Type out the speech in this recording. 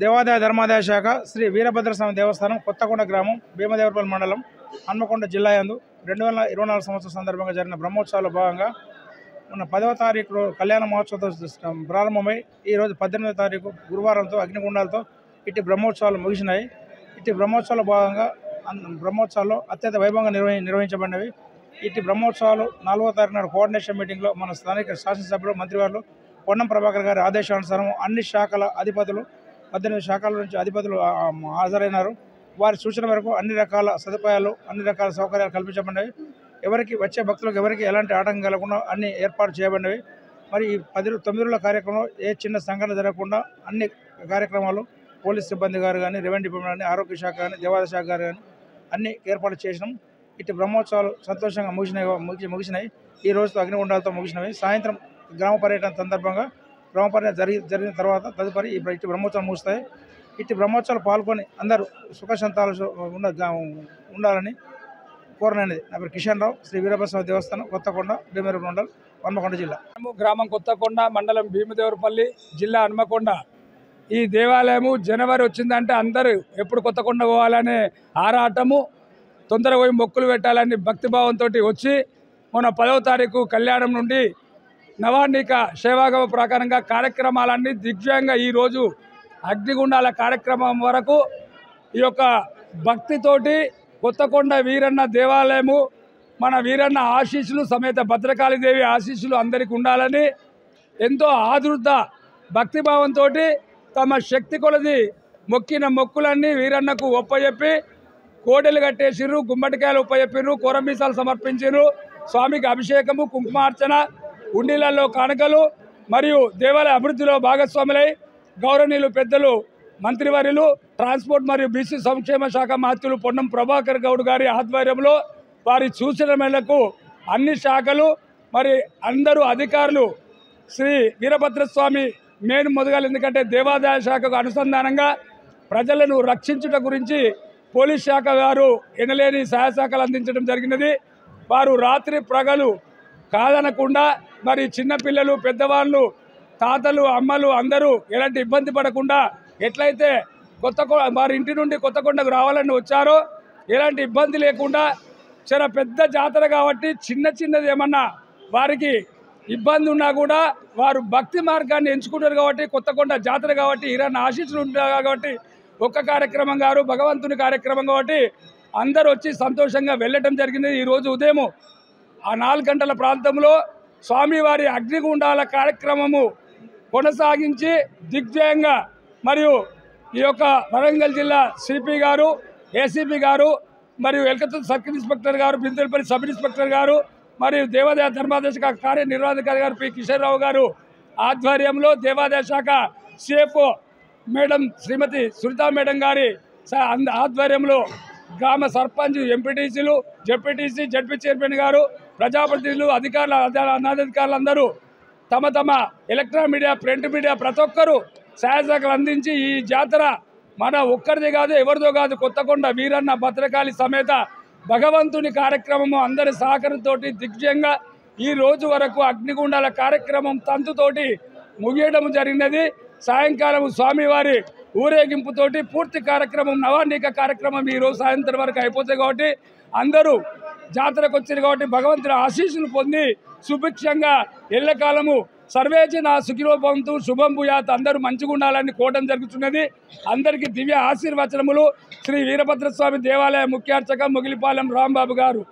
దేవాదాయ ధర్మాదాయ శాఖ శ్రీ వీరభద్రస్వామి దేవస్థానం కొత్తకొండ గ్రామం భీమదేవరపల్లి మండలం హన్మకొండ జిల్లా యందు 2024 సంవత్సరం సందర్భంగా జరిగిన బ్రహ్మోత్సవాల్లో భాగంగా మొన్న 10వ తారీఖు కళ్యాణ మహోత్సవంతో ప్రారంభమై ఈరోజు 18వ తారీఖు గురువారంతో అగ్నిగుండాలతో ఇట్టి బ్రహ్మోత్సవాలు ముగిసినాయి. ఇట్టి బ్రహ్మోత్సవాల భాగంగా బ్రహ్మోత్సవాల్లో అత్యంత వైభవంగా నిర్వహించబడినవి. ఇట్టి బ్రహ్మోత్సవాలు 4వ తారీఖు నాడు కోఆర్డినేషన్ మీటింగ్లో మన స్థానిక శాసనసభ్యులు మంత్రివారులు పొన్నం ప్రభాకర్ గారి ఆదేశానుసారం అన్ని శాఖల అధిపతులు 18 శాఖల నుంచి అధిపతులు హాజరైనారు. వారి సూచన మేరకు అన్ని రకాల సదుపాయాలు అన్ని రకాల సౌకర్యాలు కల్పించబడినవి. ఎవరికి వచ్చే భక్తులకు ఎవరికి ఎలాంటి ఆటంకం కలగకుండా అన్ని ఏర్పాటు చేయబడినవి. మరి ఈ 9 రోజుల కార్యక్రమంలో ఏ చిన్న సంఘటన జరగకుండా అన్ని కార్యక్రమాలు పోలీస్ సిబ్బంది గారు కానీ, రెవెన్యూ డిపార్ట్మెంట్ కానీ, ఆరోగ్య శాఖ కానీ, దేవాదాయ శాఖ గారు కానీ అన్ని ఏర్పాటు చేసినాం. ఇటు బ్రహ్మోత్సవాలు సంతోషంగా ముగిసినాయి. ఈ రోజుతో అగ్నిగుండాలతో ముగిసినవి. సాయంత్రం గ్రామ పర్యటన సందర్భంగా గ్రామ పర్యటన జరిగిన తర్వాత తదుపరి ఇటు బ్రహ్మోత్సవాలు ముగుస్తాయి. ఇటు బ్రహ్మోత్సవాలు పాల్గొని అందరూ సుఖశాంతాలు ఉండాలని కోరనది. నా పేరు కిషన్ రావు, శ్రీ వీరభద్రస్వామి దేవస్థానం కొత్తకొండ భీమదేవరపల్లి మండలం హన్మకొండ జిల్లా. గ్రామం కొత్తకొండ మండలం భీమదేవరపల్లి జిల్లా హన్మకొండ. ఈ దేవాలయము జనవరి వచ్చిందంటే అందరూ ఎప్పుడు కొత్తకొండ పోవాలనే ఆరాటము, తొందరగా పోయి మొక్కులు పెట్టాలని భక్తిభావంతో వచ్చి మొన్న 10వ తారీఖు కళ్యాణం నుండి నవాన్నిక సేవాగమ ప్రకారంగా కార్యక్రమాలన్నీ దిగ్విజయంగా ఈరోజు అగ్నిగుండాల కార్యక్రమం వరకు ఈ యొక్క భక్తితోటి కొత్తకొండ వీరన్న దేవాలయము మన వీరన్న ఆశీస్సులు సమేత భద్రకాళీదేవి ఆశీస్సులు అందరికీ ఉండాలని ఎంతో ఆదృత భక్తిభావంతో తమ శక్తి కొలది మొక్కిన మొక్కులన్నీ వీరన్నకు ఒప్పజెప్పి కోడెలు కట్టేసిర్రు, గుమ్మడికాయలు ఒప్పజెప్పిర్రు, కొరమీసాలు సమర్పించారు. స్వామికి అభిషేకము, కుంకుమార్చన, ఉండిలలో కానుకలు మరియు దేవాలయ అభివృద్ధిలో భాగస్వాములై గౌరవనీయులు పెద్దలు మంత్రివర్యులు ట్రాన్స్పోర్ట్ మరియు బీసీ సంక్షేమ శాఖ మంత్రులు పొన్నం ప్రభాకర్ గౌడ్ గారి ఆధ్వర్యంలో వారి సూచన మేరకు అన్ని శాఖలు మరి అందరూ అధికారులు శ్రీ వీరభద్రస్వామి మెయిన్ మొదలు, ఎందుకంటే దేవాదాయ శాఖకు అనుసంధానంగా ప్రజలను రక్షించుట గురించి పోలీస్ శాఖ గారు ఎనలేని సహాయ శాఖలు అందించడం జరిగినది. వారు రాత్రి ప్రగలు కాదనకుండా మరి చిన్నపిల్లలు, పెద్దవాళ్ళు, తాతలు, అమ్మలు అందరూ ఎలాంటి ఇబ్బంది పడకుండా ఎట్లయితే వారి ఇంటి నుండి కొత్తకొండకు రావాలని వచ్చారో ఎలాంటి ఇబ్బంది లేకుండా, చాలా పెద్ద జాతర కాబట్టి చిన్నది ఏమన్నా వారికి ఇబ్బంది ఉన్నా కూడా వారు భక్తి మార్గాన్ని ఎంచుకుంటారు కాబట్టి, కొత్తకొండ జాతర కాబట్టి, ఈరన్న ఆశీస్సులు ఉంటారు కాబట్టి ఒక్క కార్యక్రమం గారు భగవంతుని కార్యక్రమం కాబట్టి అందరూ వచ్చి సంతోషంగా వెళ్ళటం జరిగింది. ఈరోజు ఉదయం ఆ 4 గంటల ప్రాంతంలో స్వామివారి అగ్నిగుండాల కార్యక్రమము కొనసాగించి దిగ్విజయంగా మరియు ఈ యొక్క వరంగల్ జిల్లా సిపి గారు, ఏసీపీ గారు మరియు ఎల్కతూరు సర్కిల్ ఇన్స్పెక్టర్ గారు, బిందులపల్లి సబ్ ఇన్స్పెక్టర్ గారు మరియు దేవాదాయ ధర్మాదాయ శాఖ కార్యనిర్వహణాధికారి గారు పి కిషన్ రావు గారు ఆధ్వర్యంలో దేవాదాయ శాఖ సిఎఫ్ఓ మేడం శ్రీమతి సునీతా మేడం గారి ఆధ్వర్యంలో గ్రామ సర్పంచ్, ఎంపీటీసీలు, జెడ్పీటీసీ, జెడ్పీ చైర్మన్ గారు, ప్రజాప్రతినిధులు, అధికారులు, అనాధికారులు అందరూ తమ ఎలక్ట్రానిక్ మీడియా, ప్రింట్ మీడియా ప్రతి ఒక్కరూ సహాయశాఖలు అందించి ఈ జాతర మన ఒక్కరిది కాదు, ఎవరిదో కాదు, కొత్తకొండ వీరన్న భద్రకాళి సమేత భగవంతుని కార్యక్రమము అందరి సహకారంతో దిగ్విజయంగా ఈ రోజు వరకు అగ్నిగుండాల కార్యక్రమం తంతుతోటి ముగియడం జరిగినది. సాయంకాలం స్వామివారి ఊరేగింపుతోటి పూర్తి కార్యక్రమం నవాన్నిక కార్యక్రమం ఈరోజు సాయంత్రం వరకు అయిపోతాయి కాబట్టి అందరూ జాతరకు వచ్చారు కాబట్టి భగవంతుని ఆశీస్సులు పొంది సుభిక్షంగా ఎల్లకాలము సర్వేజన సుఖినో భవంతు శుభం భూయాత్ అందరూ మంచిగా ఉండాలని కోవడం జరుగుతున్నది. అందరికీ దివ్య ఆశీర్వచనములు శ్రీ వీరభద్రస్వామి దేవాలయ ముఖ్యార్చక మొగిలిపాలెం రాంబాబు గారు.